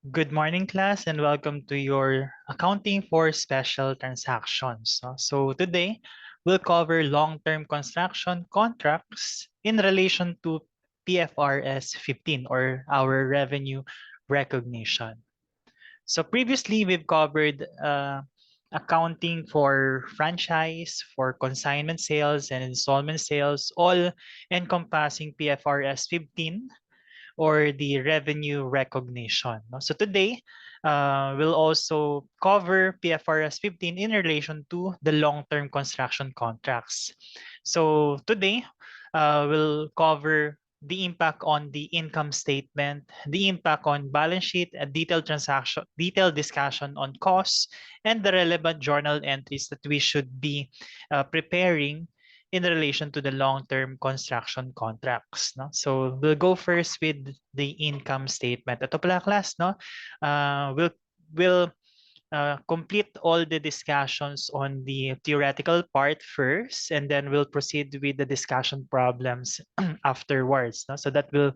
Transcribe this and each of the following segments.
Good morning, class, and welcome to your accounting for special transactions. So today, we'll cover long-term construction contracts in relation to PFRS 15 or our revenue recognition. So previously, we've covered accounting for franchise, for consignment sales, and installment sales, all encompassing PFRS 15 or the revenue recognition. No? So today, we'll also cover PFRS 15 in relation to the long-term construction contracts. So today, we'll cover the impact on the income statement, the impact on balance sheet, a detailed discussion on costs, and the relevant journal entries that we should be preparing in relation to the long-term construction contracts. No? So we'll go first with the income statement. Ito pala class, no? We'll complete all the discussions on the theoretical part first, and then we'll proceed with the discussion problems afterwards. No? So that we'll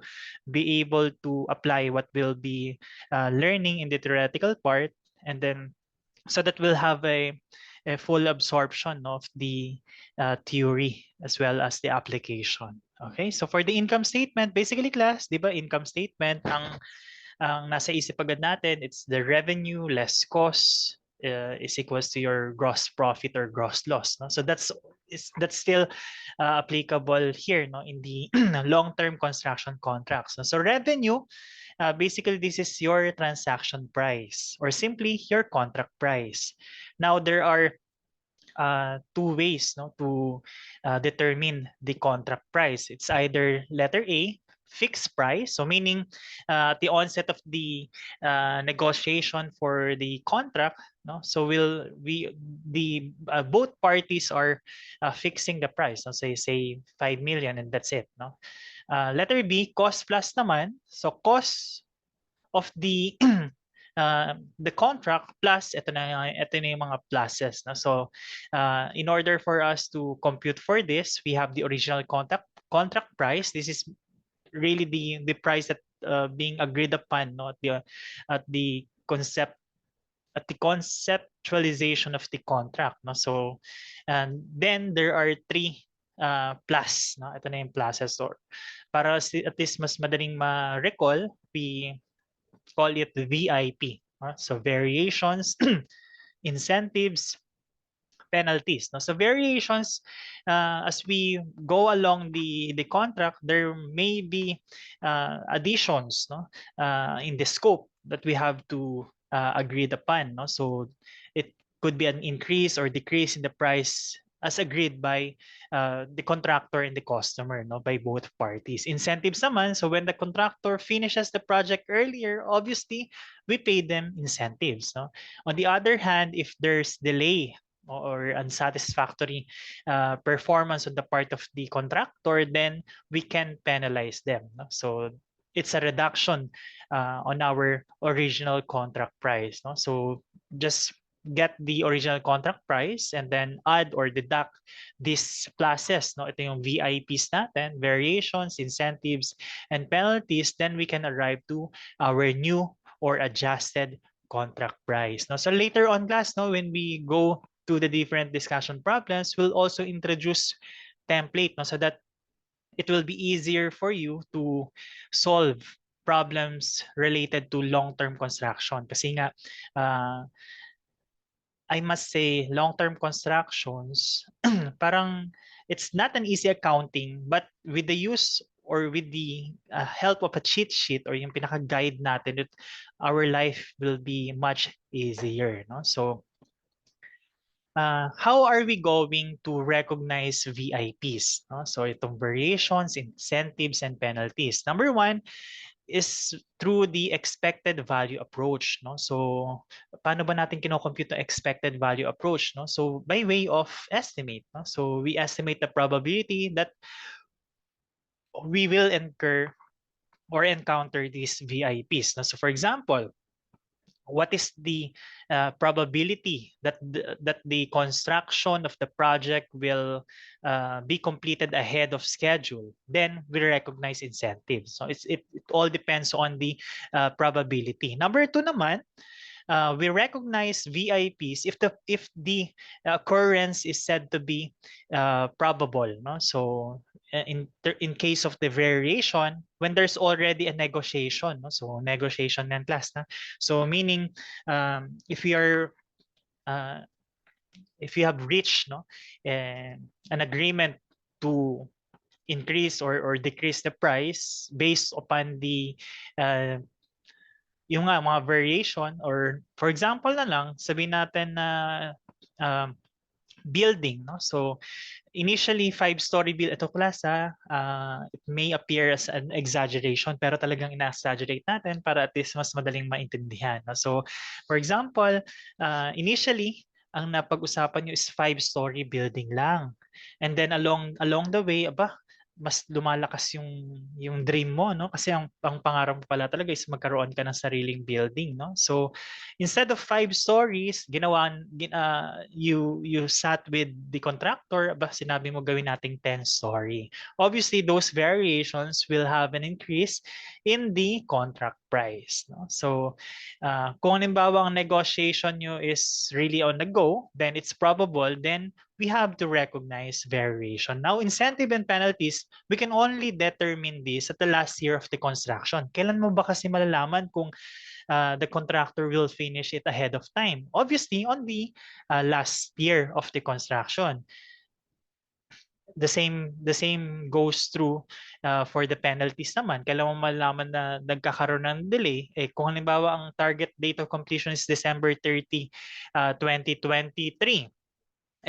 be able to apply what we'll be learning in the theoretical part, and then so that we'll have a full absorption of the theory as well as the application. Okay, so for the income statement, basically class, di ba, income statement, ang nasa isip agad natin, it's the revenue less cost is equals to your gross profit or gross loss. No? So that's still applicable here, no, in the long-term construction contracts. No? So revenue, basically, this is your transaction price or simply your contract price. Now, there are two ways, no, to determine the contract price. It's either letter A, fixed price, so meaning at the onset of the negotiation for the contract, no, so both parties are fixing the price. No? Say 5 million and that's it. No, letter B, cost plus naman. So cost of the contract plus ito na yung mga pluses. No? So in order for us to compute for this, we have the original contract price. This is really the price that being agreed upon, no, at the concept at the conceptualization of the contract. No? So and then there are three plus. No? Ito na yung pluses, or para at least mas madaling ma-recall, we call it VIP. So variations, incentives, penalties. No? So variations, as we go along the contract, there may be additions, no, in the scope that we have to agreed upon. No? So it could be an increase or decrease in the price as agreed by the contractor and the customer, no, by both parties. Incentives naman, so when the contractor finishes the project earlier, obviously we pay them incentives. No? On the other hand, if there's delay or unsatisfactory performance on the part of the contractor, then we can penalize them. No? So it's a reduction on our original contract price. No? So just get the original contract price and then add or deduct these pluses. No? Ito yung VIPs natin, variations, incentives, and penalties. Then we can arrive to our new or adjusted contract price. No? So later on class, no, when we go to the different discussion problems, we'll also introduce template, no, so that it will be easier for you to solve problems related to long-term construction. Kasi nga, I must say, long-term constructions, parang it's not an easy accounting, but with the use or with the help of a cheat sheet or yung pinaka-guide natin, our life will be much easier. No? So, how are we going to recognize VIPs? No? So itong variations, incentives, and penalties. Number one is through the expected value approach. No? So paano ba natin kinocompute the expected value approach? No? So by way of estimate. No? So we estimate the probability that we will incur or encounter these VIPs. No? So for example, what is the probability that the construction of the project will be completed ahead of schedule, then we recognize incentives. So it all depends on the probability. Number two naman, we recognize VIPs if the occurrence is said to be probable. No? So in case of the variation, when there's already a negotiation, no? So negotiation and class, na? So meaning if we are uh, if you have reached, no, an agreement to increase or decrease the price based upon the uh, yung nga mga variation, or for example na lang sabihin natin na um, building, no? So initially, five-story build. Ito class, it may appear as an exaggeration, pero talagang ina-exaggerate natin para at least mas madaling maintindihan. No? So, for example, initially, ang napag-usapan nyo is five-story building lang. And then along the way, aba, mas lumalakas yung dream mo, no? Kasi ang pangarap mo pala talaga is magkaroon ka ng sariling building, no? So instead of five stories, you sat with the contractor, aba, sinabi mo gawin nating 10-story. Obviously, those variations will have an increase in the contract price, no? So kung halimbawa ang negotiation nyo is really on the go, then it's probable, then we have to recognize variation. Now, incentive and penalties, we can only determine this at the last year of the construction. Kailan mo ba kasi malalaman kung the contractor will finish it ahead of time? Obviously, on the last year of the construction. The same goes through for the penalties naman. Kailan mo malaman na nagkakaroon ng delay? Kung halimbawa ang target date of completion is December 30, 2023.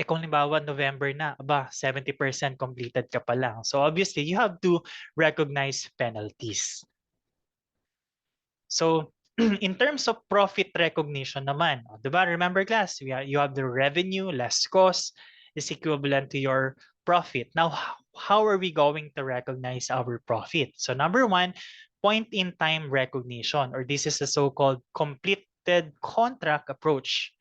Kung halimbawa November na, aba, 70% completed ka pa lang. So obviously, you have to recognize penalties. So in terms of profit recognition naman, diba? Remember class, you have the revenue less cost is equivalent to your profit. Now, how are we going to recognize our profit? So number one, point in time recognition, or this is the so-called completed contract approach.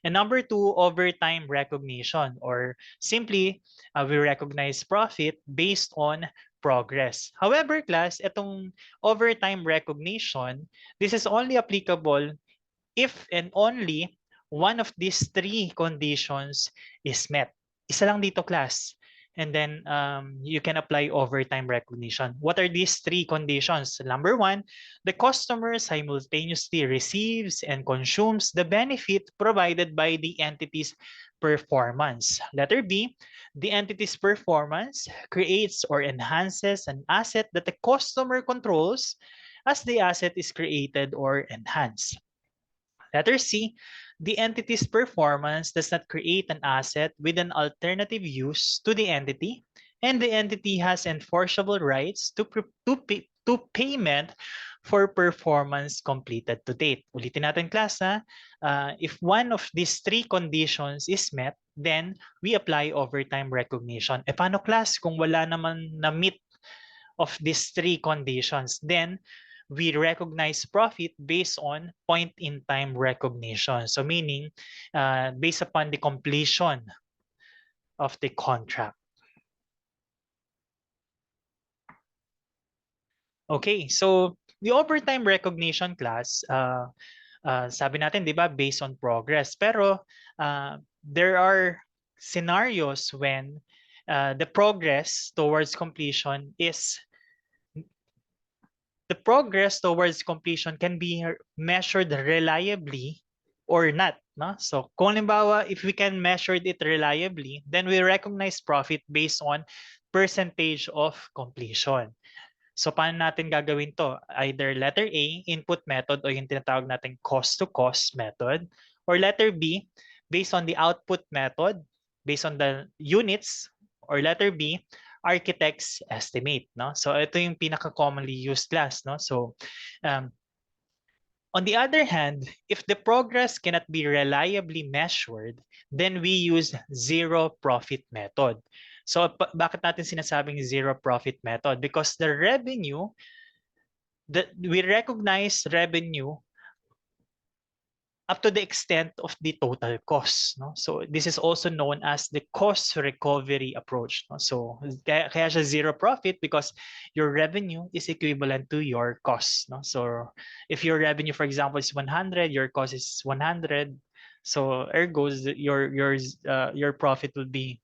And number two, overtime recognition, or simply we recognize profit based on progress. However, class, itong overtime recognition, this is only applicable if and only one of these three conditions is met. Isa lang dito, class. And then you can apply overtime recognition. What are these three conditions? Number one, the customer simultaneously receives and consumes the benefit provided by the entity's performance. Letter B, the entity's performance creates or enhances an asset that the customer controls as the asset is created or enhanced. Letter C, the entity's performance does not create an asset with an alternative use to the entity, and the entity has enforceable rights to payment for performance completed to date. Ulitin natin class, ha? If one of these three conditions is met, then we apply overtime recognition. Paano class kung wala naman na-meet of these three conditions? Then we recognize profit based on point in time recognition. So meaning based upon the completion of the contract. Okay, so the overtime recognition class, sabi natin, di ba, based on progress. Pero there are scenarios when the progress towards completion is the progress towards completion can be measured reliably or not. No? So kung halimbawa, if we can measure it reliably, then we recognize profit based on percentage of completion. So paano natin gagawin to? Either letter A, input method, o yung tinatawag natin cost-to-cost method. Or letter B, based on the output method, based on the units. Or letter B, architect's estimate. No? So ito yung pinaka-commonly used class. No? So on the other hand, if the progress cannot be reliably measured, then we use zero profit method. So bakit natin sinasabing zero profit method? Because the revenue, we recognize revenue up to the extent of the total cost. No? So this is also known as the cost recovery approach. No? So kaya siya zero profit because your revenue is equivalent to your cost. No? So if your revenue, for example, is 100, your cost is 100. So ergo, your profit will be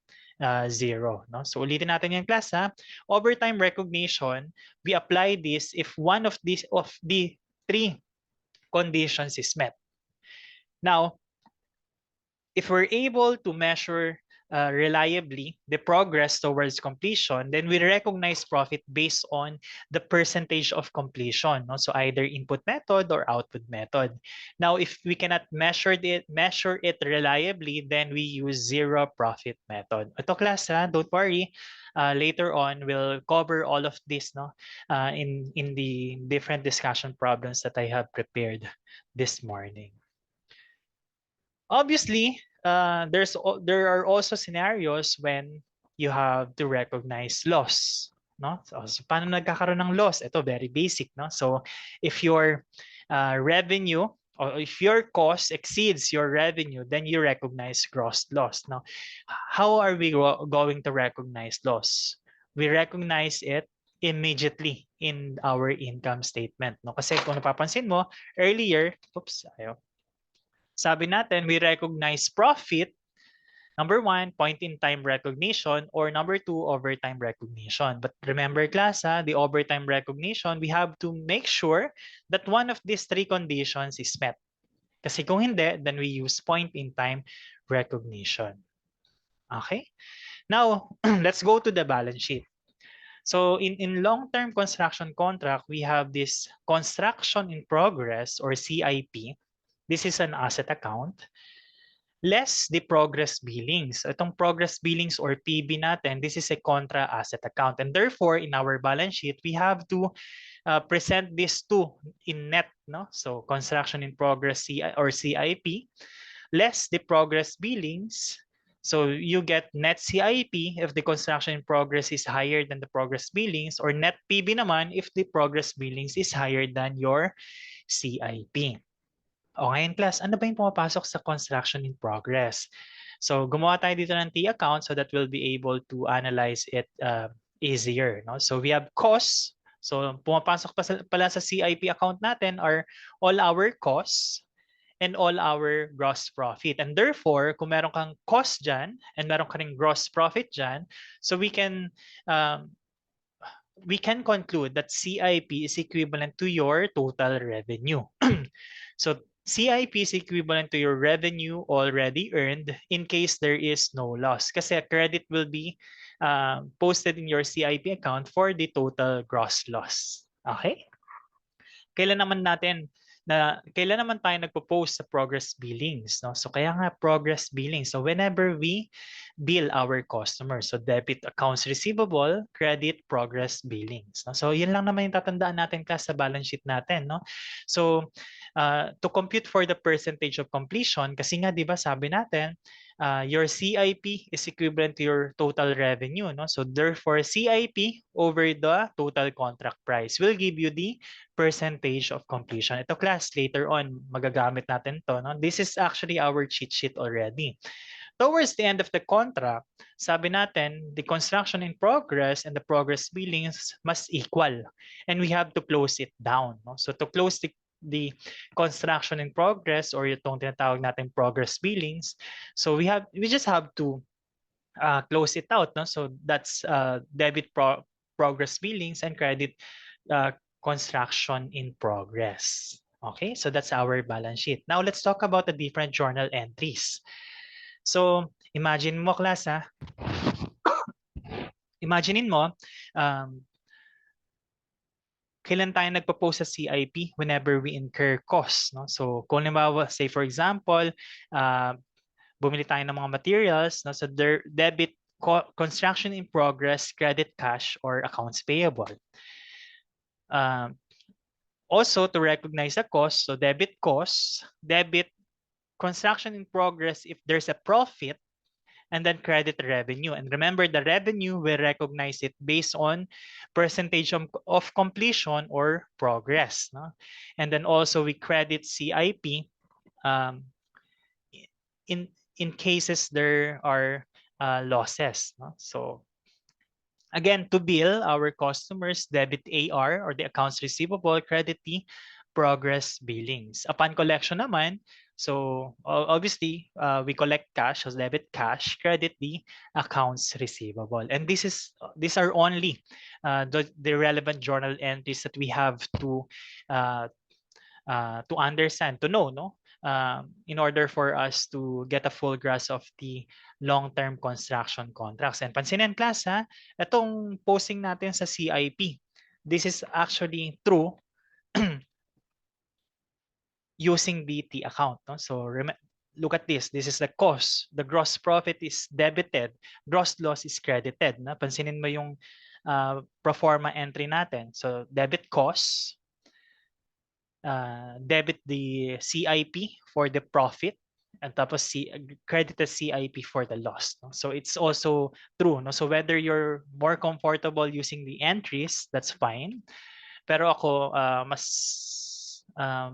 zero. No? So ulitin natin yung class ha. Overtime recognition, we apply this if one of the three conditions is met. Now, if we're able to measure reliably the progress towards completion, then we recognize profit based on the percentage of completion. No? So either input method or output method. Now, if we cannot measure it reliably, then we use zero profit method. Ito class, ha? Don't worry. Later on, we'll cover all of this no? In the different discussion problems that I have prepared this morning. Obviously, there are also scenarios when you have to recognize loss. No? So paano nagkakaroon ng loss? Ito, very basic. No? So if your revenue or if your cost exceeds your revenue, then you recognize gross loss. Now, how are we going to recognize loss? We recognize it immediately in our income statement. No? Kasi kung napapansin mo, earlier, oops, ayaw. Sabi natin, we recognize profit. Number one, point-in-time recognition, or number two, overtime recognition. But remember, class, the overtime recognition, we have to make sure that one of these three conditions is met. Kasi kung hindi, then we use point-in-time recognition. Okay? Now, let's go to the balance sheet. So in long-term construction contract, we have this construction in progress or CIP. This is an asset account. Less the progress billings. Itong progress billings or PB natin, this is a contra asset account. And therefore, in our balance sheet, we have to present these two in net. No? So construction in progress or CIP, less the progress billings. So you get net CIP if the construction in progress is higher than the progress billings, or net PB naman if the progress billings is higher than your CIP. O ngayon class, ano ba yung pumapasok sa construction in progress? So gumawa tayo dito ng T account so that we'll be able to analyze it easier. No? So we have costs. So pumapasok pala sa CIP account natin are all our costs and all our gross profit. And therefore, kung meron kang cost dyan and meron ka ring gross profit dyan, so we can conclude that CIP is equivalent to your total revenue. So CIP is equivalent to your revenue already earned in case there is no loss. Kasi credit will be posted in your CIP account for the total gross loss. Okay? Kailan naman tayo nagpo-post sa progress billings, no? So kaya nga progress billing. So whenever we bill our customers, so debit accounts receivable, credit progress billings. No? So yun lang naman yung tatandaan natin class sa balance sheet natin, no? So to compute for the percentage of completion, kasi nga 'di ba sabi natin, your CIP is equivalent to your total revenue, no? So therefore CIP over the total contract price will give you the percentage of completion. Ito class, later on magagamit natin to, no? This is actually our cheat sheet already. Towards the end of the contract, sabi natin, the construction in progress and the progress billings must equal, and we have to close it down. No? So to close the construction in progress, or itong tinatawag natin progress billings, so we just have to close it out. No? So that's debit progress billings and credit construction in progress. Okay, so that's our balance sheet. Now let's talk about the different journal entries. So imagine mo class ha. Imaginein mo, kailan tayo nagpo-post sa CIP? Whenever we incur costs. No? So kung nabawa, say for example, bumili tayo ng mga materials, no? So debit construction in progress, credit cash, or accounts payable. Also, to recognize the cost, so debit costs, debit construction in progress if there's a profit, and then credit revenue. And remember, the revenue, we recognize it based on percentage of completion or progress. No? And then also we credit CIP um, in in cases there are losses. No? So again, to bill our customers, debit AR or the accounts receivable, credit the progress billings. Upon collection naman, so obviously we collect cash as debit cash, credit the accounts receivable. And these are only the relevant journal entries that we have uh, to understand, to know, no? In order for us to get a full grasp of the long-term construction contracts. And pansinin class, ha, itong posting natin sa CIP, this is actually true using the T account. No? So look at this. This is the cost. The gross profit is debited. Gross loss is credited. No? Pansinin mo yung pro forma entry natin. So debit cost, debit the CIP for the profit, and tapos credit the CIP for the loss. No? So it's also true. No? So whether you're more comfortable using the entries, that's fine. Pero ako,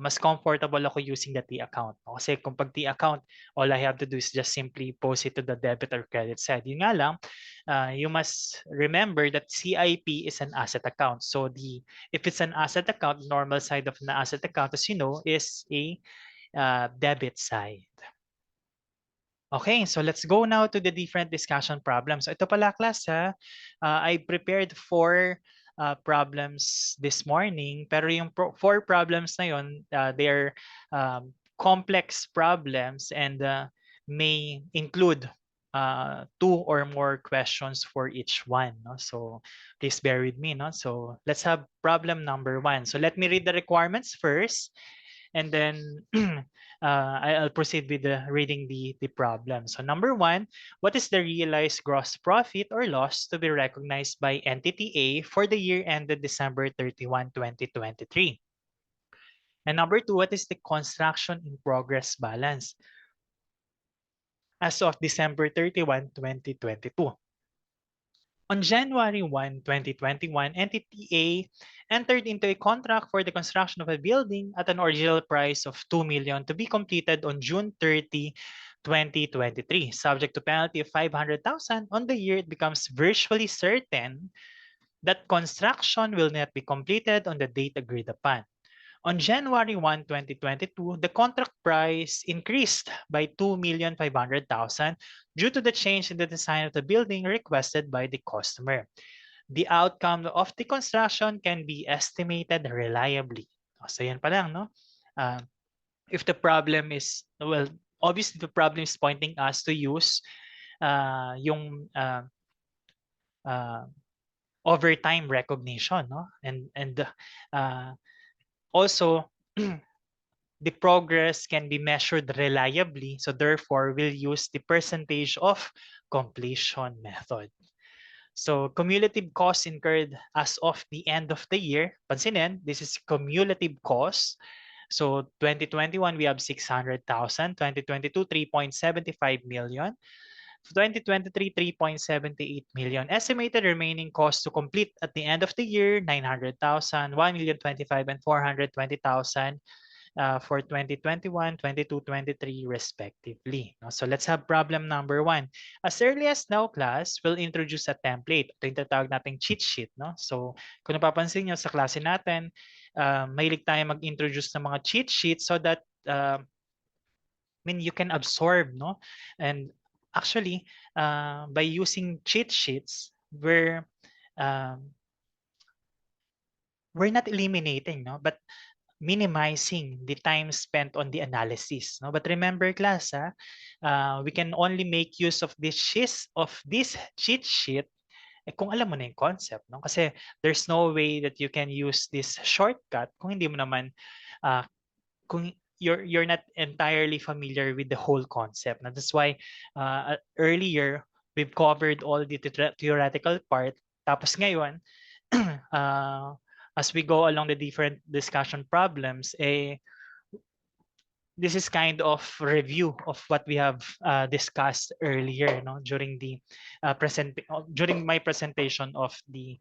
mas comfortable ako using the T account. No? Kasi kung pag T account, all I have to do is just simply post it to the debit or credit side. Yun nga lang, you must remember that CIP is an asset account. So if it's an asset account, normal side of an asset account, as you know, is a debit side. Okay, so let's go now to the different discussion problems. So ito pala class ha, I prepared four problems this morning, pero yung four problems na yun, they're complex problems and may include two or more questions for each one. No? So please bear with me. No? So let's have problem number one. So let me read the requirements first, and then I'll proceed with reading the problem. So number one, what is the realized gross profit or loss to be recognized by entity A for the year ended December 31, 2023? And number two, what is the construction in progress balance as of December 31, 2022? On January 1, 2021, Entity A entered into a contract for the construction of a building at an original price of 2 million to be completed on June 30, 2023, subject to penalty of 500,000 on the year it becomes virtually certain that construction will not be completed on the date agreed upon. On January 1, 2022, the contract price increased by 2,500,000 due to the change in the design of the building requested by the customer. The outcome of the construction can be estimated reliably. So yan pa lang, no? If the problem is, well, obviously the problem is pointing us to use yung overtime recognition, no? And also, the progress can be measured reliably. So therefore, we'll use the percentage of completion method. So cumulative costs incurred as of the end of the year. Pansinin, this is cumulative costs. So 2021, we have 600,000. 2022, 3.75 million. 2023, 3.78 million. Estimated remaining costs to complete at the end of the year, 900,000, 1,025,000, and 420,000 for 2021, 22, 23 respectively. So let's have problem number one. As early as now, class, we'll introduce a template. Ito yung tatawag nating cheat sheet. No? So kung napapansin nyo sa klase natin, mahilig tayo mag-introduce ng mga cheat sheets so that you can absorb, no? And actually, by using cheat sheets, we're not eliminating, no, but minimizing the time spent on the analysis. No? But remember, class, we can only make use of this cheat sheet kung alam mo na yung concept. No? Kasi there's no way that you can use this shortcut kung hindi mo naman, kung you're not entirely familiar with the whole concept. And that's why earlier, we've covered all the theoretical part. Tapos ngayon, as we go along the different discussion problems, this is kind of review of what we have discussed earlier, no, during the during my presentation of the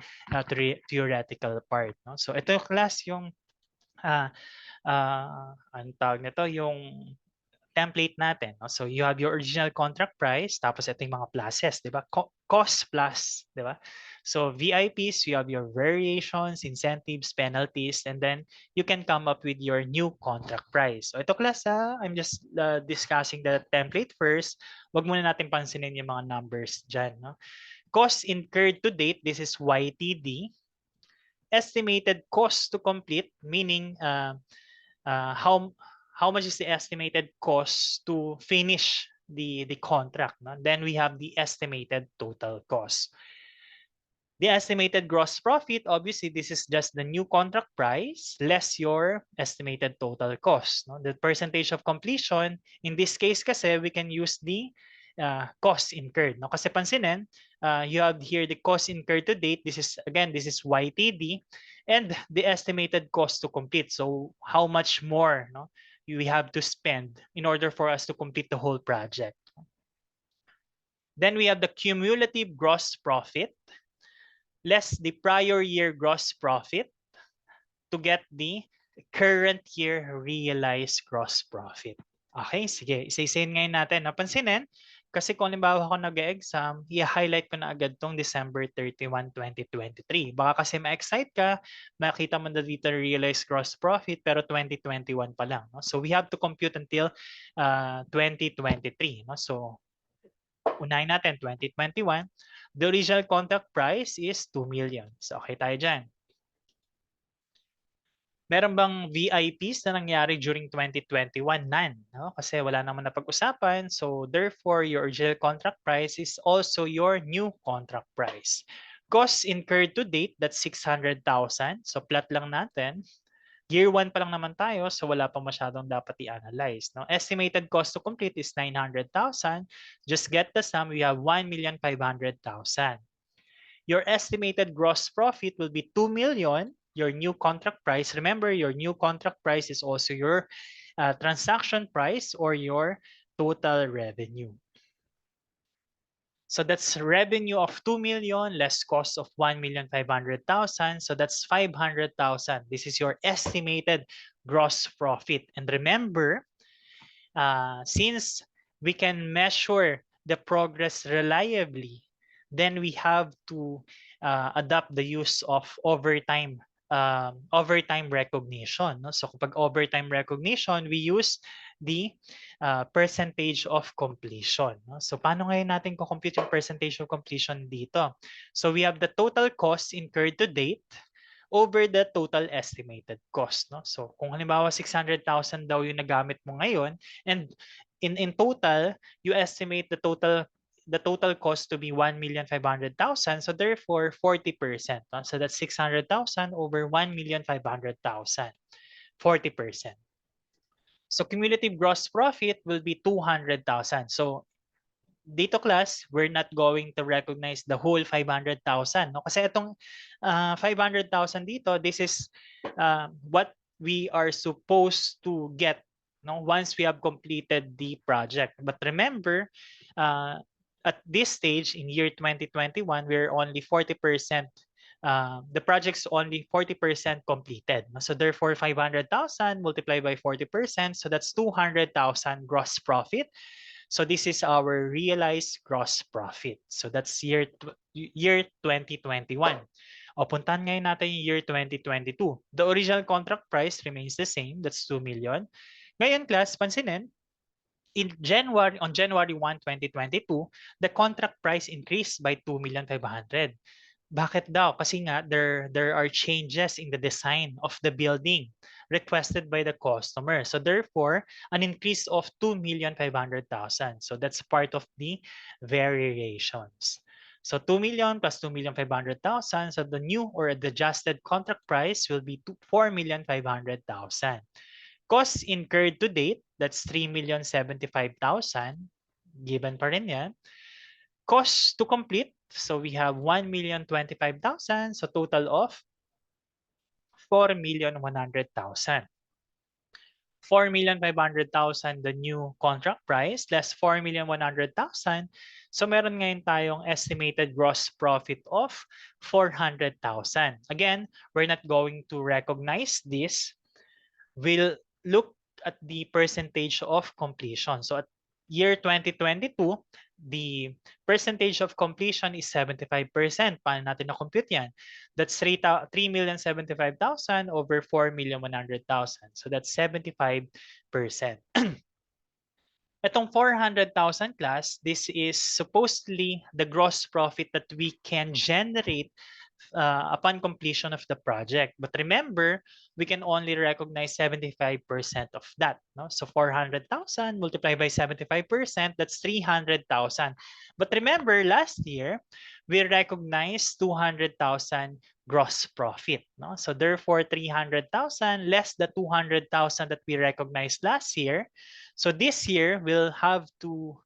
theoretical part. No? So ito class yung ang tawag nito yung template natin. No? So you have your original contract price, tapos ito yung mga pluses, di ba? Cost plus, di ba? So VIPs, you have your variations, incentives, penalties, and then you can come up with your new contract price. So ito class, I'm just discussing the template first. Wag muna natin pansinin yung mga numbers dyan. No? Cost incurred to date, this is YTD. Estimated cost to complete, meaning how much is the estimated cost to finish the contract. No? Then we have the estimated total cost. The estimated gross profit, obviously, this is just the new contract price less your estimated total cost. No? The percentage of completion, in this case kasi, we can use the cost incurred. No? Kasi pansinin, you have here the cost incurred to date. This is, again, this is YTD. And the estimated cost to complete. So how much more no, we have to spend in order for us to complete the whole project. Then we have the cumulative gross profit less the prior year gross profit to get the current year realized gross profit. Okay, sige. Isa-isayin ngayon natin. Napansinin, kasi kung halimbawa ako nag-exam, i-highlight ko na agad tong December 31, 2023. Baka kasi ma-excite ka, makita mo na dito realized gross profit, pero 2021 pa lang. No? So we have to compute until 2023. No? So unahin natin 2021. The original contract price is 2 million. So okay tayo dyan. Meron bang VIPs na nangyari during 2021? None. No? Kasi wala naman na pag-usapan. So therefore, your original contract price is also your new contract price. Costs incurred to date, that's 600,000. So plot lang natin. Year 1 pa lang naman tayo, so wala pa masyadong dapat i-analyze. No? Estimated cost to complete is 900,000. Just get the sum, we have 1,500,000. Your estimated gross profit will be 2 million. Your new contract price, remember your new contract price is also your transaction price or your total revenue. So that's revenue of 2 million less cost of 1,500,000. So that's 500,000. This is your estimated gross profit. And remember, since we can measure the progress reliably, then we have to adopt the use of overtime recognition. No? So kapag overtime recognition, we use the percentage of completion. No? So paano ngayon natin compute yung percentage of completion dito? So we have the total cost incurred to date over the total estimated cost. No? So kung halimbawa 600,000 daw yung nagamit mo ngayon, and in total, you estimate the total cost to be 1,500,000. So therefore, 40%. No? So that's 600,000 over 1,500,000. 40%. So cumulative gross profit will be 200,000. So dito class, we're not going to recognize the whole 500,000. No? Kasi itong 500,000 dito, this is what we are supposed to get no? Once we have completed the project. But remember, at this stage in year 2021, we're only 40%. The project's only 40% completed. So therefore, 500,000 multiplied by 40%. So that's 200,000 gross profit. So this is our realized gross profit. So that's year 2021. O puntahan ngayon natin yung year 2022. The original contract price remains the same. That's 2 million. Ngayon class, pansinin, on January 1, 2022, the contract price increased by 2,500,000. Bakit daw? Kasi nga there are changes in the design of the building requested by the customer. So therefore, an increase of 2,500,000. So that's part of the variations. So 2 million plus 2,500,000. So the new or the adjusted contract price will be 4,500,000. Costs incurred to date, that's 3,075,000. Given pa rin yan. Cost to complete, so we have 1,025,000, so total of 4,100,000. 4,500,000 the new contract price less 4,100,000. So meron ngayon tayong estimated gross profit of 400,000. Again, we're not going to recognize this. We'll look at the percentage of completion. So at year 2022, the percentage of completion is 75%. Paano natin na-compute yan? That's 3,075,000 over 4,100,000. So that's 75%. Itong 400,000 class, this is supposedly the gross profit that we can generate upon completion of the project. But remember, we can only recognize 75% of that. No? So 400,000 multiplied by 75%, that's 300,000. But remember, last year, we recognized 200,000 gross profit. No? So therefore, 300,000 less the 200,000 that we recognized last year. So this year, we'll have to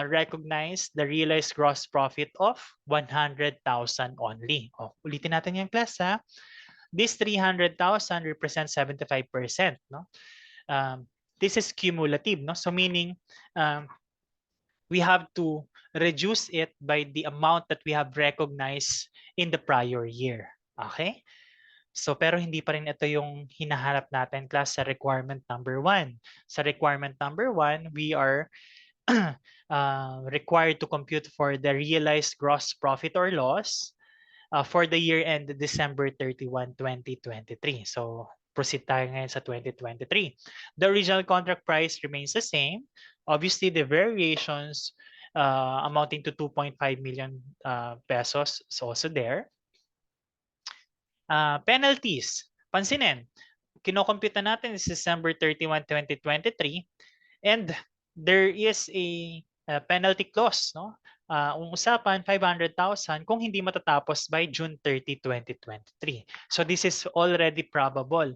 recognize the realized gross profit of 100,000 only. O, ulitin natin yung class ha. This 300,000 represents 75%. No? This is cumulative. No? So meaning we have to reduce it by the amount that we have recognized in the prior year. Okay? So pero hindi pa rin ito yung hinaharap natin class sa requirement number 1. Sa requirement number 1, we are required to compute for the realized gross profit or loss for the year end December 31, 2023. So proceed tayo ngayon sa 2023. The original contract price remains the same. Obviously, the variations amounting to 2.5 million pesos is also there. Penalties. Pansinin, kinocompute natin is December 31, 2023 and there is a penalty clause, no? Ang usapan 500,000 kung hindi matatapos by June 30, 2023. So this is already probable.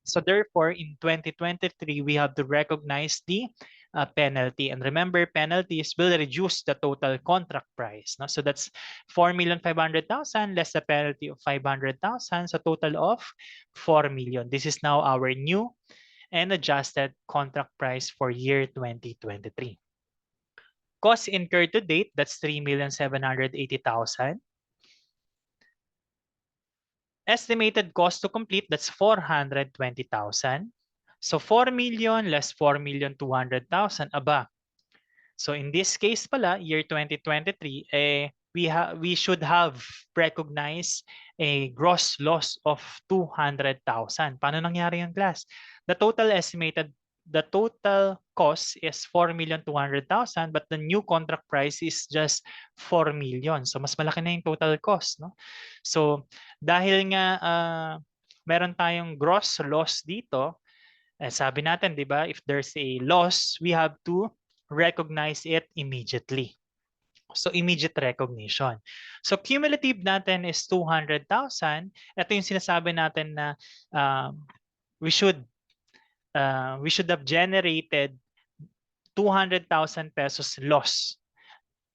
So therefore, in 2023, we have to recognize the penalty. And remember, penalties will reduce the total contract price. No? So that's 4,500,000 less the penalty of 500,000. So total of 4 million. This is now our new and adjusted contract price for year 2023. Costs incurred to date, that's 3,780,000. Estimated cost to complete, that's 420,000. So 4 million less 4,200,000, aba. So in this case pala, year 2023, we should have recognized a gross loss of 200,000. Paano nangyari yung class? The total cost is 4,200,000 but the new contract price is just 4 million. So mas malaki na yung total cost, no? So dahil nga meron tayong gross loss dito, sabi natin, 'di ba, if there's a loss, we have to recognize it immediately. So immediate recognition. So cumulative natin is 200,000. Ito yung sinasabi natin na we should have generated 200,000 pesos loss.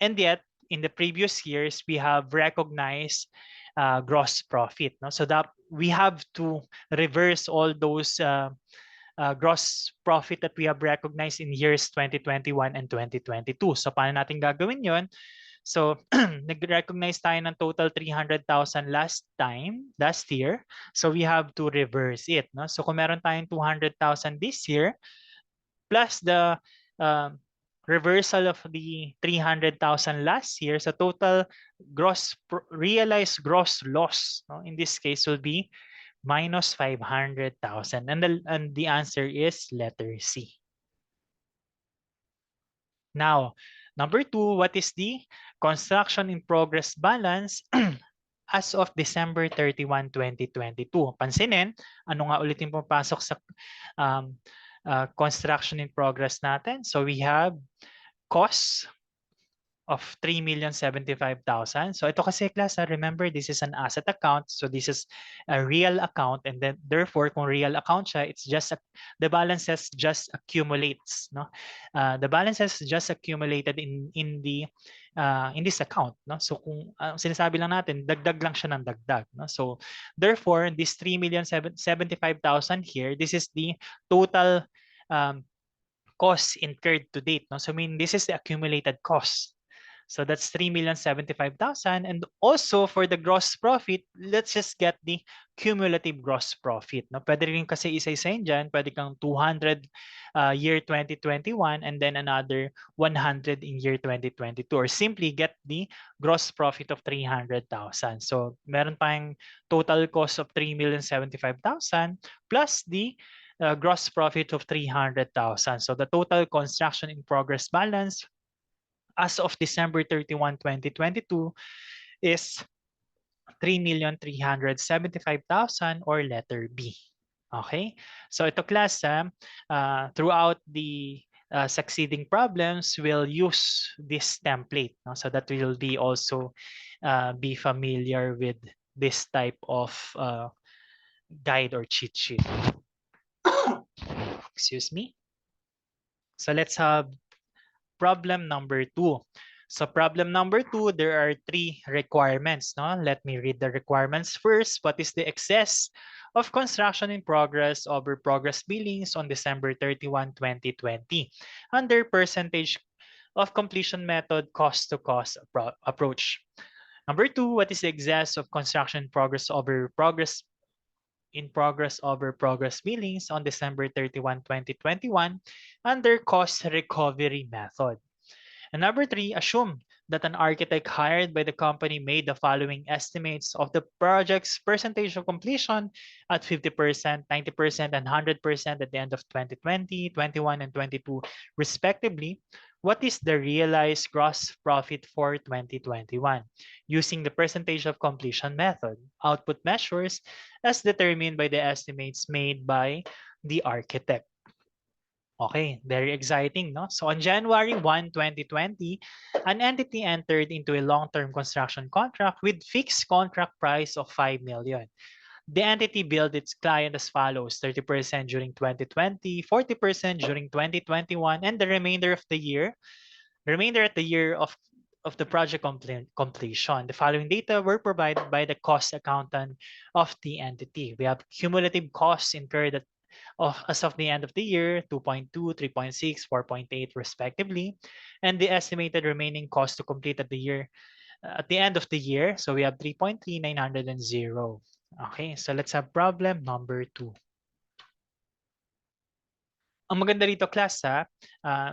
And yet, in the previous years, we have recognized gross profit. No? So that we have to reverse all those gross profit that we have recognized in years 2021 and 2022. So paano natin gagawin yon? So nag-recognize tayo ng total 300,000 last year. So we have to reverse it. No? So kung meron tayong 200,000 this year, plus the reversal of the 300,000 last year, so total realized gross loss, no, in this case will be minus 500,000. And the answer is letter C. Now, number 2, what is the construction in progress balance as of December 31, 2022? Pansinin, ano nga ulit yung pumapasok sa construction in progress natin? So we have costs of 3,075,000. So ito kasi class, remember this is an asset account. So this is a real account and then therefore kung real account siya, it's just the balances just accumulates, no? The balances just accumulated in this account, no? So kung sinasabi lang natin, dagdag lang siya ng dagdag, no? So therefore this 3,075,000 here, this is the total costs incurred to date, no? So I mean this is the accumulated cost. So that's 3,075,000. And also for the gross profit, let's just get the cumulative gross profit. No? Pwede rin kasi isa-isahin dyan. Pwede kang 200 year 2021 and then another 100 in year 2022. Or simply get the gross profit of 300,000. So meron tayong total cost of 3,075,000 plus the gross profit of 300,000. So the total construction in progress balance as of December 31, 2022 is 3,375,000 or letter B. Okay? So ito class, throughout the succeeding problems, we'll use this template. No? So that will be also be familiar with this type of guide or cheat sheet. Excuse me. So let's have problem number 2. So problem number 2, there are 3 requirements. No? Let me read the requirements first. What is the excess of construction in progress over progress billings on December 31, 2020 under percentage of completion method cost-to-cost approach? Number 2, what is the excess of construction in progress over progress billings on December 31, 2021 under cost recovery method? And number 3, assume that an architect hired by the company made the following estimates of the project's percentage of completion at 50%, 90%, and 100% at the end of 2020, 21, and 22, respectively. What is the realized gross profit for 2021 using the percentage of completion method? Output measures as determined by the estimates made by the architect. Okay, very exciting, no? So on January 1, 2020, an entity entered into a long-term construction contract with fixed contract price of 5 million. The entity billed its client as follows: 30% during 2020, 40% during 2021, and the remainder of the year, of the project completion. The following data were provided by the cost accountant of the entity. We have cumulative costs incurred as of the end of the year, 2.2, 3.6, 4.8 respectively, and the estimated remaining cost to complete at the end of the year. So we have 3.3, 900, and 0. Okay, so let's have problem number 2. Ang maganda rito class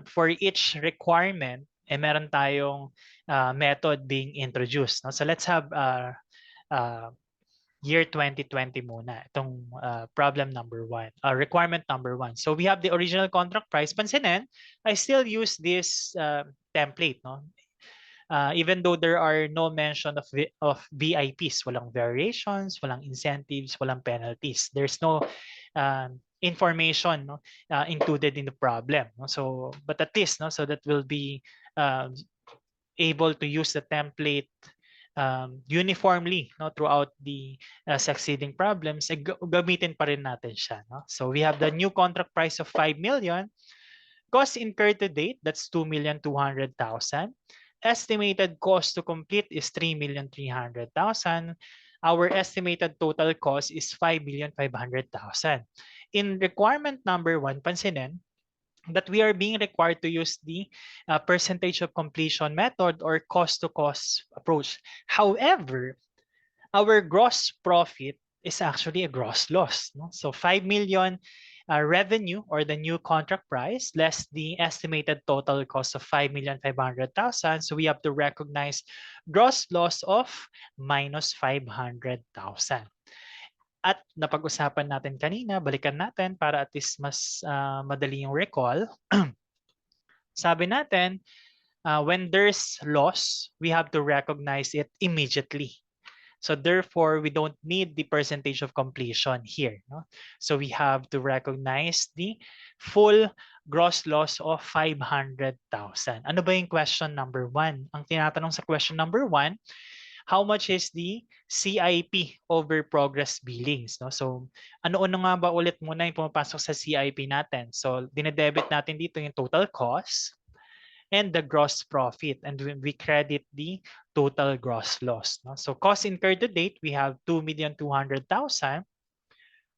for each requirement, meron tayong method being introduced. No? So let's have year 2020 muna. Itong problem number 1, requirement number 1. So we have the original contract price. Pansinin, I still use this template. No? Even though there are no mention of VIPs, walang variations, walang incentives, walang penalties. There's no information, no, included in the problem. No? So, but at least, no, so that we'll be able to use the template uniformly, no, throughout the succeeding problems, gamitin pa rin natin siya. No? So we have the new contract price of 5 million. Cost incurred to date, that's 2,200,000. Estimated cost to complete is 3,300,000. Our estimated total cost is 5,500,000. In requirement number 1, pansinin that we are being required to use the percentage of completion method or cost-to-cost approach. However, our gross profit is actually a gross loss. No? So 5 million revenue or the new contract price less the estimated total cost of 5,500,000. So we have to recognize gross loss of minus 500,000. At napag-usapan natin kanina, balikan natin para at least mas madali yung recall. Sabi natin, when there's loss, we have to recognize it immediately. So therefore, we don't need the percentage of completion here. No? So we have to recognize the full gross loss of 500,000. Ano ba yung question number 1? Ang tinatanong sa question number 1, how much is the CIP over progress billings? No? So ano-ano nga ba ulit muna yung pumapasok sa CIP natin? So dinedebit natin dito yung total cost and the gross profit, and we credit the total gross loss. No? So cost incurred to date, we have 2,200,000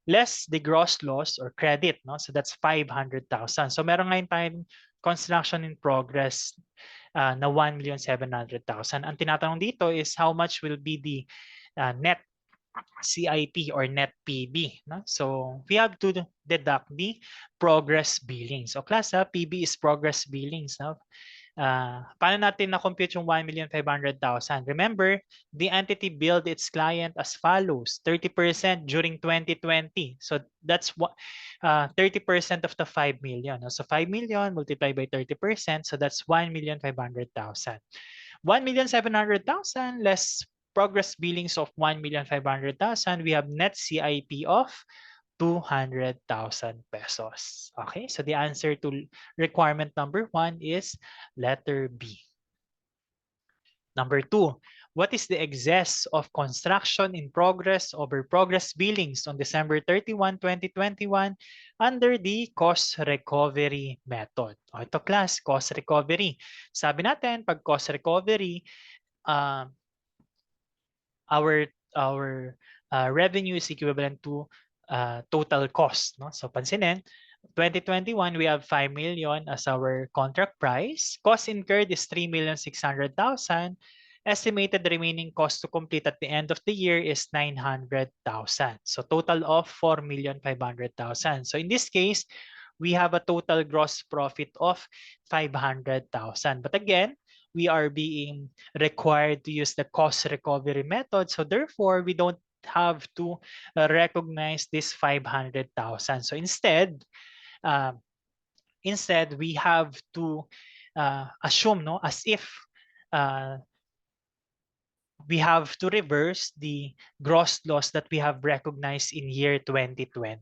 less the gross loss or credit. No? So that's 500,000. So meron ngayon tayong construction in progress na 1,700,000. Ang tinatanong dito is how much will be the net CIP or net PB. No? So we have to deduct the progress billings. So class, PB is progress billings. No? Paano natin na-compute yung 1,500,000? Remember, the entity billed its client as follows: 30% during 2020. So that's what 30% of the 5 million. So 5 million multiplied by 30%. So that's 1,500,000. 1,700,000 less progress billings of 1,500,000. We have net CIP of 200,000 pesos. Okay, so the answer to requirement number 1 is letter B. Number 2, what is the excess of construction in progress over progress billings on December 31, 2021 under the cost recovery method? O ito class, cost recovery. Sabi natin, pag cost recovery, uh, our revenue is equivalent to total cost. No? So pansinin, 2021, we have 5 million as our contract price. Cost incurred is 3,600,000. Estimated remaining cost to complete at the end of the year is 900,000. So total of 4,500,000. So in this case, we have a total gross profit of 500,000. But again, we are being required to use the cost recovery method. So therefore, we don't have to recognize this 500,000. So uh, instead we have to assume, no, as if uh, we have to reverse the gross loss that we have recognized in year 2020.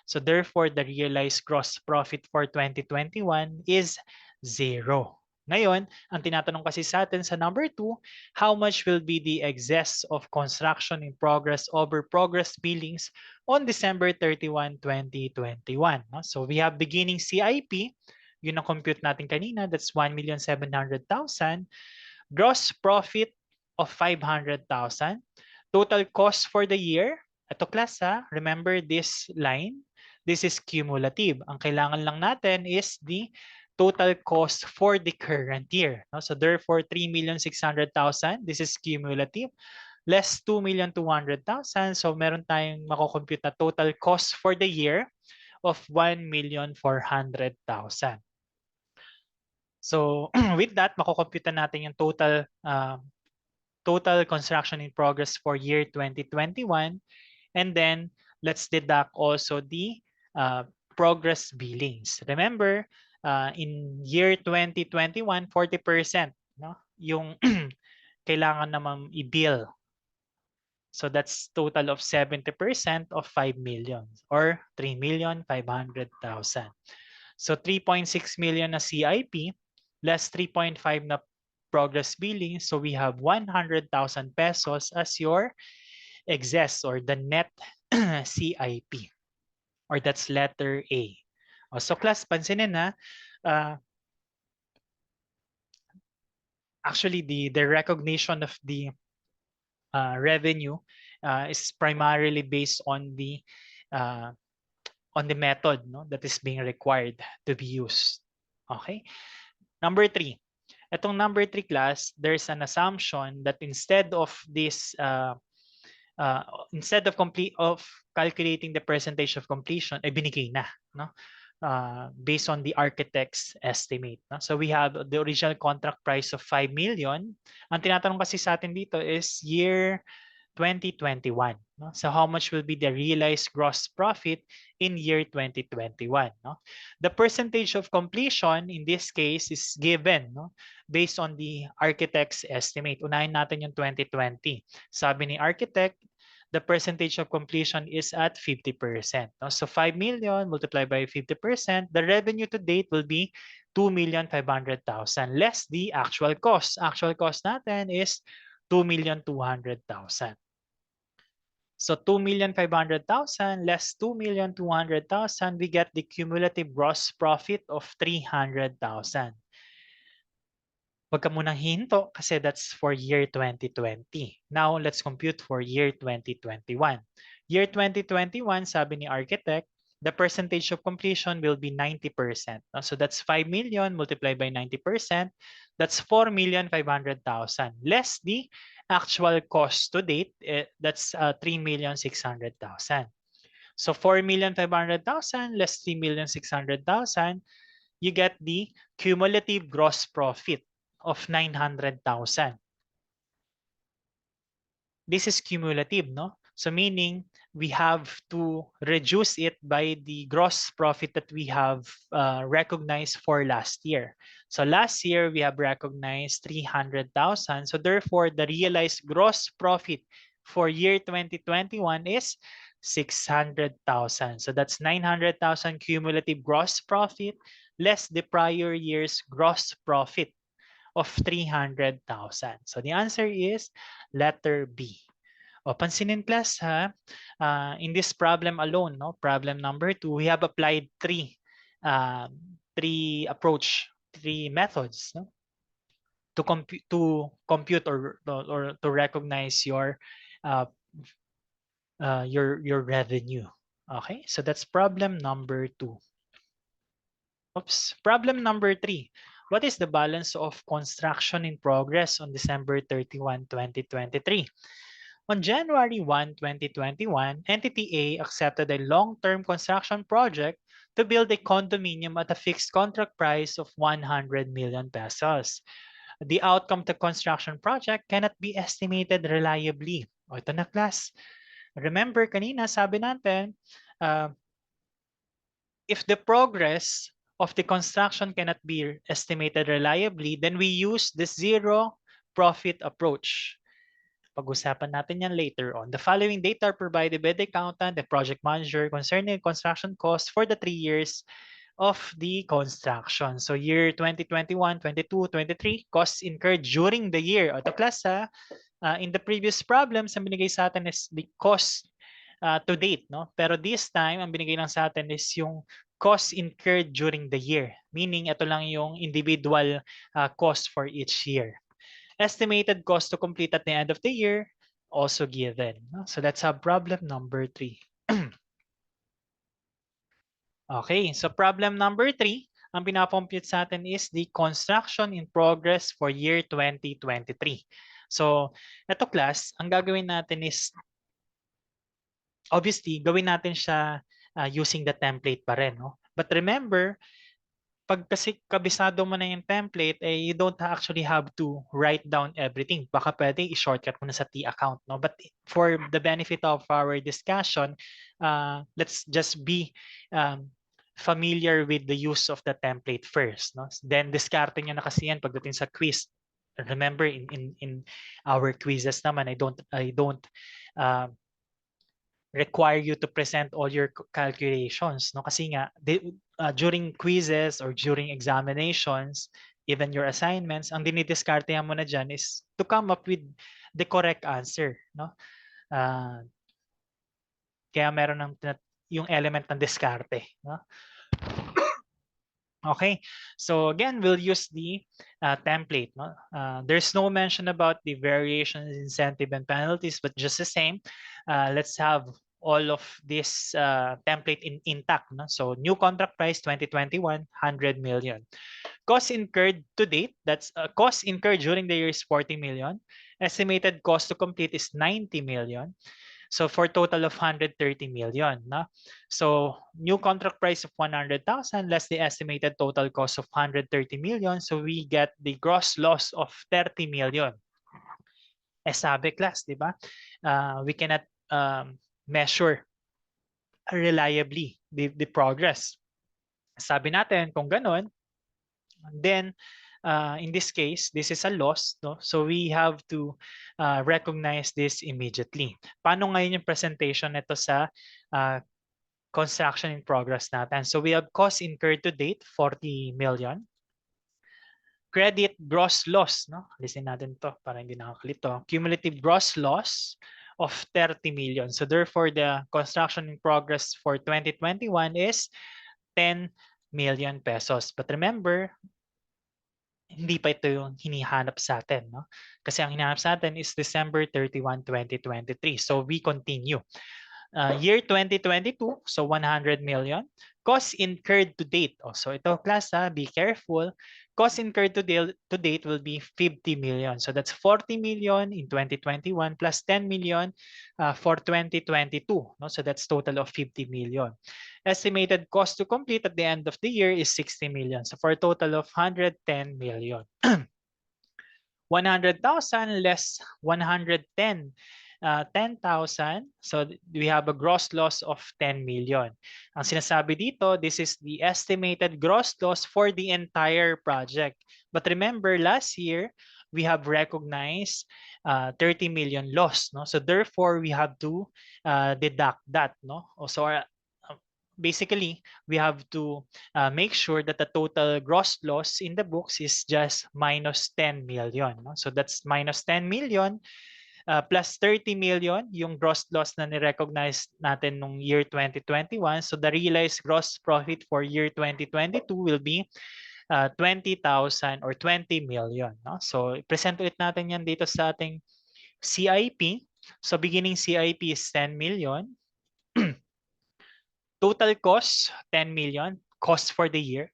So therefore, the realized gross profit for 2021 is 0. Ngayon, ang tinatanong kasi sa atin sa number 2, how much will be the excess of construction in progress over progress billings on December 31, 2021? No? So we have beginning CIP, yun ang compute natin kanina, that's 1,700,000. Gross profit of 500,000. Total cost for the year. Ito class remember this line. This is cumulative. Ang kailangan lang natin is the total cost for the current year. No? So therefore, 3,600,000. This is cumulative. Less 2,200,000. So meron tayong makocompute na total cost for the year of 1,400,000. So with that, makocompute natin yung total construction in progress for year 2021. And then let's deduct also the progress billings. Remember, in year 2021, 40%, no? Yung kailangan naman i-bill. So that's total of 70% of 5 million or 3,500,000. So 3.6 million na CIP less 3.5 na progress billing. So we have 100,000 pesos as your excess or the net CIP, or that's letter A. So class, pansinin na, actually the recognition of the revenue is primarily based on the method, no, that is being required to be used. Okay. Number 3. Itong number 3 class, there's an assumption that instead of this instead of calculating the percentage of completion, binigay na, no? Based on the architect's estimate. No? So we have the original contract price of 5 million. Ang tinatanong kasi sa atin dito is year 2021. No? So how much will be the realized gross profit in year 2021? No? The percentage of completion in this case is given, no? Based on the architect's estimate. Unahin natin yung 2020. Sabi ni architect, the percentage of completion is at 50%. No? So 5 million multiplied by 50%, the revenue to date will be 2,500,000 less the actual cost. Actual cost natin is 2,200,000. So 2,500,000 less 2,200,000, we get the cumulative gross profit of 300,000. Huwag ka munang hinto kasi that's for year 2020. Now, let's compute for year 2021. Year 2021, sabi ni architect, the percentage of completion will be 90%. So that's 5 million multiplied by 90%. That's 4,500,000 less the actual cost to date. That's 3,600,000. So 4,500,000 less 3,600,000, you get the cumulative gross profit of 900,000. This is cumulative, no? So meaning we have to reduce it by the gross profit that we have recognized for last year. So last year we have recognized 300,000. So therefore the realized gross profit for year 2021 is 600,000. So that's 900,000 cumulative gross profit less the prior year's gross profit of 300,000. So the answer is letter B. O, pansinin class ha, in this problem alone, no, problem number 2, we have applied three methods, no, to compute or to recognize uh, your revenue. Okay, so that's problem number 2. Oops. Problem number 3. What is the balance of construction in progress on December 31, 2023? On January 1, 2021, Entity A accepted a long-term construction project to build a condominium at a fixed contract price of 100 million pesos. The outcome of the construction project cannot be estimated reliably. O ito na class. Remember kanina sabi natin, uh, if the progress of the construction cannot be estimated reliably, then we use the zero profit approach. Pag-usapan natin yan later on. The following data are provided by the accountant, the project manager concerning construction costs for the 3 years of the construction. So year 2021, 22, 23, costs incurred during the year. O the class ha, in the previous problems, ang binigay sa atin is the cost to date, no? Pero this time, ang binigay lang sa atin is yung costs incurred during the year. Meaning, ito lang yung individual cost for each year. Estimated cost to complete at the end of the year, also given. No? So that's problem number 3. Okay, so problem number 3, ang pinapompute sa atin is the construction in progress for year 2023. So, ito class, ang gagawin natin is, obviously, gawin natin siya using the template pa rin. No? But remember, pag kasi kabisado mo na yung template, you don't actually have to write down everything. Baka pwede i-shortcut mo na sa T account. No? But for the benefit of our discussion, let's just be familiar with the use of the template first. No? Then, diskarte nyo na kasi yan pagdating sa quiz. Remember, in our quizzes naman, I don't require you to present all your calculations, no? Kasi nga during quizzes or during examinations, even your assignments, ang dinidiskartehan mo na dyan is to come up with the correct answer, no? Kaya meron ng yung element ng diskarte, no? Okay, so again, we'll use the template. No? There's no mention about the variations, incentive, and penalties, but just the same, let's have all of this template intact. No? So new contract price 2021, 100 million. Cost incurred to date, that's cost incurred during the year is 40 million. Estimated cost to complete is 90 million. So for total of 130 million. No? So new contract price of 100,000 less the estimated total cost of 130 million. So we get the gross loss of 30 million. Sabi class, di ba? We cannot measure reliably the progress. Sabi natin, kung ganun, then in this case, this is a loss, no? So we have to recognize this immediately. Paano ngayon yung presentation nito sa construction in progress natin? So we have cost incurred to date, 40 million. Credit gross loss, no? Listen natin to para hindi nakakalito. Cumulative gross loss of 30 million. So therefore, the construction in progress for 2021 is 10 million pesos. But remember, hindi pa ito yung hinihanap sa atin, no? Kasi ang hinahanap sa atin is December 31, 2023. So we continue. Year 2022, so 100 million. Costs incurred to date. So ito class, be careful. Costs incurred to date will be 50 million. So that's 40 million in 2021 plus 10 million for 2022. No? So that's total of 50 million. Estimated cost to complete at the end of the year is 60 million. So for a total of 110 million. 100,000 less 110, 10,000. So we have a gross loss of 10 million. Ang sinasabi dito, this is the estimated gross loss for the entire project. But remember, last year, we have recognized 30 million loss. No? So therefore, we have to deduct that. No? So basically, we have to make sure that the total gross loss in the books is just minus 10 million. No? So that's minus 10 million plus 30 million, yung gross loss na ni-recognize natin nung year 2021. So the realized gross profit for year 2022 will be 20,000 or 20 million. No? So present ulit natin yan dito sa ating CIP. So beginning CIP is 10 million. Total cost, 10 million. Cost for the year.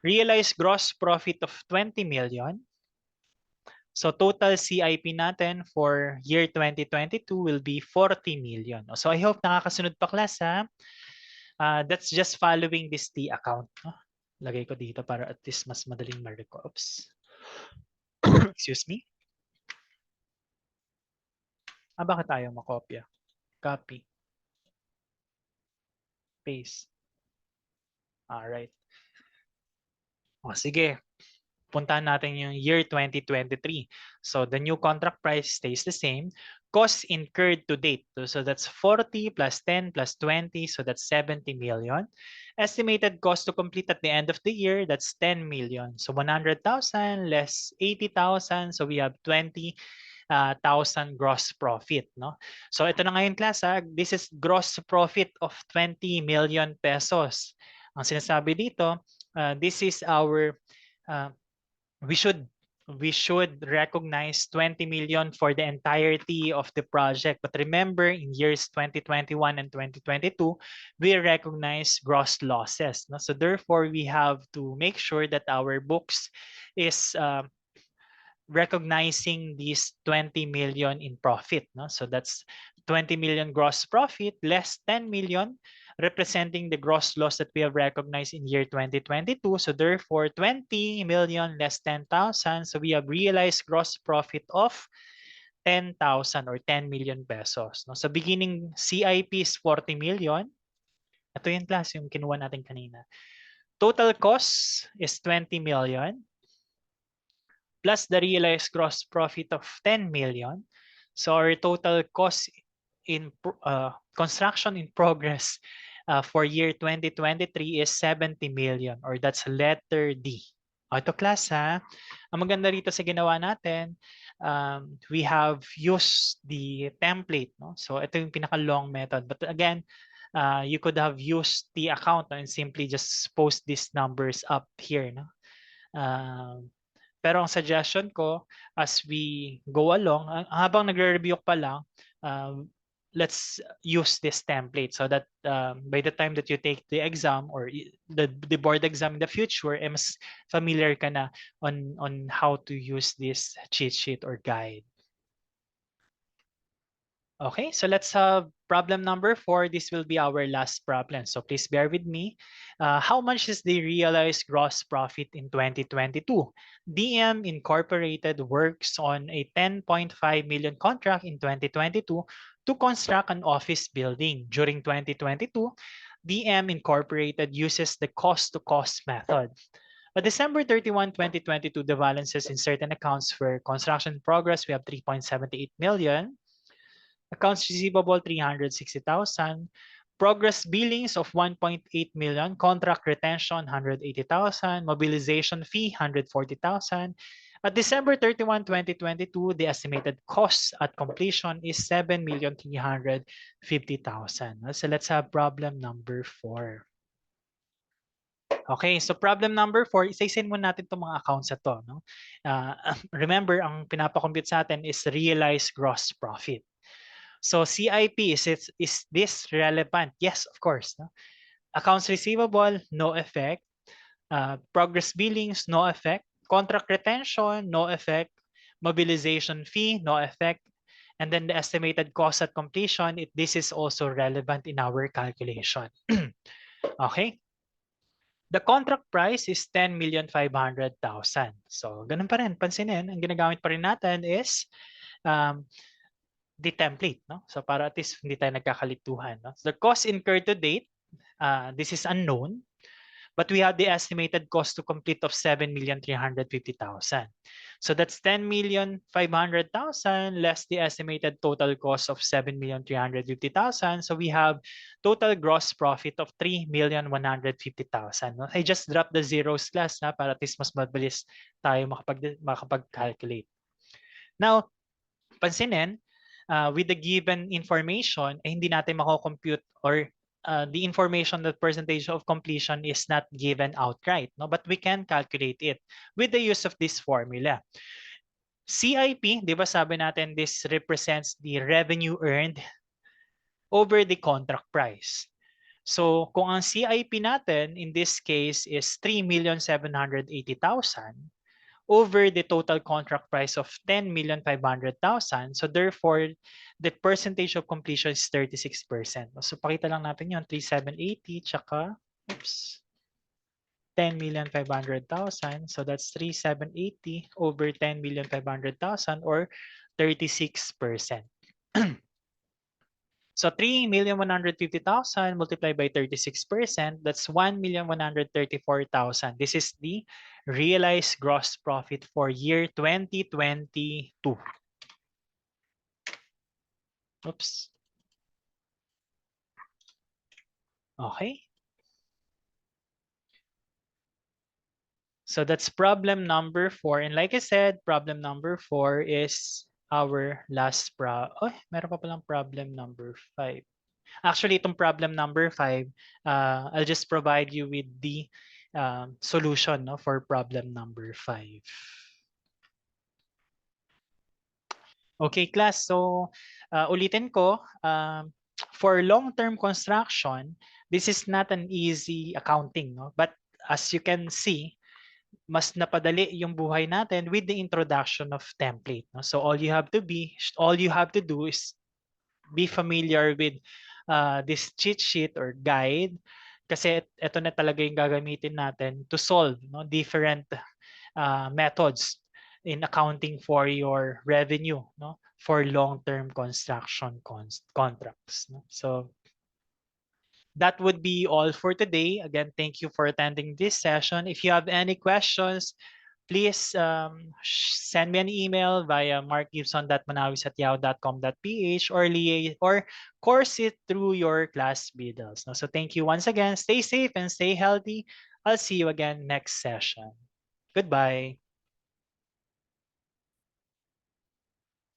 Realized gross profit of 20 million. So total CIP natin for year 2022 will be 40 million. So I hope nakakasunod pa class ha. That's just following this T account. Lagay ko dito para at least mas madaling ma-recall. Excuse me. Bakit tayo makopya? Copy. Paste. Alright. Sige. Puntahan natin yung year 2023. So the new contract price stays the same. Costs incurred to date. So that's 40 plus 10 plus 20. So that's 70 million. Estimated cost to complete at the end of the year, that's 10 million. So 100,000 less 80,000. So we have 20,000 gross profit. No? So ito na ngayon class. This is gross profit of 20 million pesos. Ang sinasabi dito, this is our we should recognize 20 million for the entirety of the project. But remember, in years 2021 and 2022, we recognize gross losses. No? So therefore, we have to make sure that our books is recognizing these 20 million in profit. No? So that's 20 million gross profit less 10 million, representing the gross loss that we have recognized in year 2022. So therefore, 20 million less 10,000. So we have realized gross profit of 10,000 or 10 million pesos. No? So beginning CIP is 40 million. Ito yung class yung kinuha natin kanina. Total cost is 20 million. Plus the realized gross profit of 10 million. So our total cost in construction in progress for year 2023 is 70 million or that's letter D. Ito class ha. Ang maganda rito sa ginawa natin, we have used the template. No? So ito yung pinaka-long method. But again, you could have used the account and simply just post these numbers up here. No? Pero ang suggestion ko, as we go along, habang nagre-review pa lang, let's use this template so that by the time that you take the exam or the board exam in the future, mas familiar ka na on how to use this cheat sheet or guide. Okay, so let's have problem number 4. This will be our last problem. So please bear with me. How much is the realized gross profit in 2022? DM Incorporated works on a 10.5 million contract in 2022 to construct an office building. During 2022, DM Incorporated uses the cost-to-cost method. On December 31, 2022, the balances in certain accounts for construction progress, we have 3.78 million. Accounts receivable, 360,000. Progress billings of 1.8 million. Contract retention, 180,000. Mobilization fee, 140,000. At December 31, 2022, the estimated cost at completion is 7,350,000. So let's have problem number 4. Okay, so problem number 4, isa-isin muna natin itong mga accounts na to. No? Remember, ang pinapakompute sa atin is realized gross profit. So CIP, is this relevant? Yes, of course. No? Accounts receivable, no effect. Progress billings, no effect. Contract retention, no effect. Mobilization fee, no effect. And then the estimated cost at completion, this is also relevant in our calculation. Okay? The contract price is 10,500,000. So, ganun pa rin. Pansinin, ang ginagamit pa rin natin is um, the template. No? So, para at least hindi tayo nagkakalituhan. No? So, the cost incurred to date, this is unknown. But we have the estimated cost to complete of 7,350,000. So that's 10,500,000 less the estimated total cost of 7,350,000. So we have total gross profit of 3,150,000. No? I just dropped the zeros class na para at least mas mabilis tayo makapag-calculate. Now, pansinin, with the given information, hindi natin mako-compute or the information that percentage of completion is not given outright, no? But we can calculate it with the use of this formula. CIP, di ba sabi natin this represents the revenue earned over the contract price. So kung ang CIP natin in this case is 3,780,000 over the total contract price of 10,500,000. So therefore, the percentage of completion is 36%. So pakita lang natin yung 3,780 tsaka, oops, 10,500,000. So that's 3,780 over 10,500,000 or 36%. So 3,150,000 multiplied by 36%, that's 1,134,000. This is the realized gross profit for year 2022. Oops. Okay. So that's problem number 4. And like I said, problem number 4 is our last meron pa palang problem number 5. Actually, itong problem number 5, I'll just provide you with the solution, no, for problem number 5. Okay, class. So, ulitin ko, for long-term construction, this is not an easy accounting, no? But as you can see, mas napadali yung buhay natin with the introduction of template, no? So all you have to do is be familiar with this cheat sheet or guide kasi ito na talaga yung gagamitin natin to solve, no, different methods in accounting for your revenue, no, for long-term construction contracts, no? So that would be all for today. Again, thank you for attending this session. If you have any questions, please send me an email via markgibson.manawis@yahoo.com.ph or course it through your class videos. So thank you once again. Stay safe and stay healthy. I'll see you again next session. Goodbye.